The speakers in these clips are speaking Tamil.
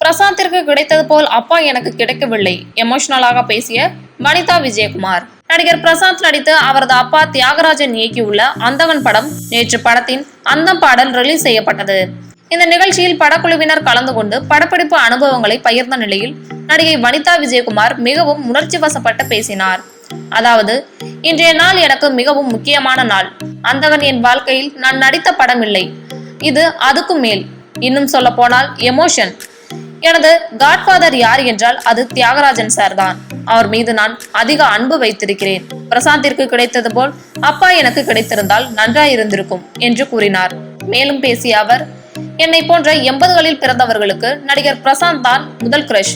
பிரசாந்திற்கு கிடைத்தது போல் அப்பா எனக்கு கிடைக்கவில்லை. எமோஷனலாக பேசிய வனிதா விஜயகுமார். நடிகர் பிரசாந்த் நடித்து அவரது அப்பா தியாகராஜன் இயக்கியுள்ள அந்தகன் படம் நேற்று படத்தின் அந்தம் பாடல் ரிலீஸ் செய்யப்பட்டது. இந்த நிகழ்ச்சியில் படக்குழுவினர் கலந்து கொண்டு படப்பிடிப்பு அனுபவங்களை பகிர்ந்த நிலையில் நடிகை வனிதா விஜயகுமார் மிகவும் உணர்ச்சி வசப்பட்டு பேசினார். அதாவது, இன்றைய நாள் எனக்கு மிகவும் முக்கியமான நாள். அந்தகன் என் வாழ்க்கையில் நான் நடித்த படம் இல்லை, இது அதுக்கும் மேல். இன்னும் சொல்ல போனால் எமோஷன். எனது காட்ஃபாதர் யார் என்றால் அது தியாகராஜன் சார் தான். அவர் மீது நான் அதிக அன்பு வைத்திருக்கிறேன். பிரசாந்திற்கு கிடைத்தது போல் அப்பா எனக்கு கிடைத்திருந்தால் நன்றாயிருந்திருக்கும் என்று கூறினார். மேலும் பேசிய அவர், என்னை போன்ற 80களில் பிறந்தவர்களுக்கு நடிகர் பிரசாந்த் தான் முதல் கிரஷ்.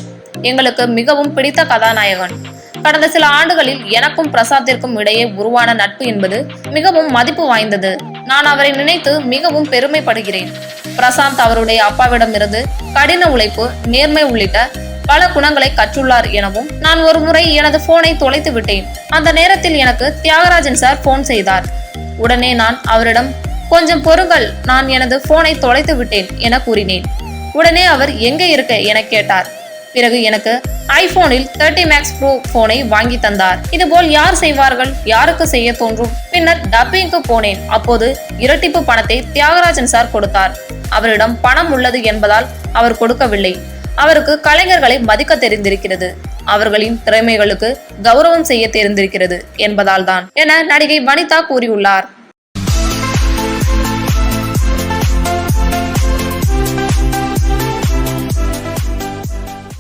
எங்களுக்கு மிகவும் பிடித்த கதாநாயகன். கடந்த சில ஆண்டுகளில் எனக்கும் பிரசாத்திற்கும் இடையே உருவான நட்பு என்பது மிகவும் மதிப்பு வாய்ந்தது. நான் அவரை நினைத்து மிகவும் பெருமைப்படுகிறேன். பிரசாந்த் அவருடைய அப்பாவிடமிருந்து கடின உழைப்பு, நேர்மை உள்ளிட்ட பல குணங்களை கற்றுள்ளார் எனவும், நான் ஒரு முறை எனது போனை தொலைத்து விட்டேன். அந்த நேரத்தில் எனக்கு தியாகராஜன் சார் போன் செய்தார். உடனே நான் அவரிடம், கொஞ்சம் பொறுங்கள், நான் எனது போனை தொலைத்து விட்டேன் என கூறினேன். உடனே அவர் எங்கே இருக்க என கேட்டார். பிறகு எனக்கு ஐபோனில் 30 Max Pro போனை வாங்கி தந்தார். இதுபோல் யார் செய்வார்கள்? யாருக்கு செய்ய தோன்றும்? பின்னர் டப்பிங்க்கு போனேன். அப்போது இரட்டிப்பு பணத்தை தியாகராஜன் சார் கொடுத்தார். அவரிடம் பணம் உள்ளது என்பதால் அவர் கொடுக்கவில்லை. அவருக்கு கலைஞர்களை மதிக்க தெரிந்திருக்கிறது, அவர்களின் திறமைகளுக்கு கௌரவம் செய்ய தெரிந்திருக்கிறது என்பதால் தான் என நடிகை வனிதா கூறியுள்ளார்.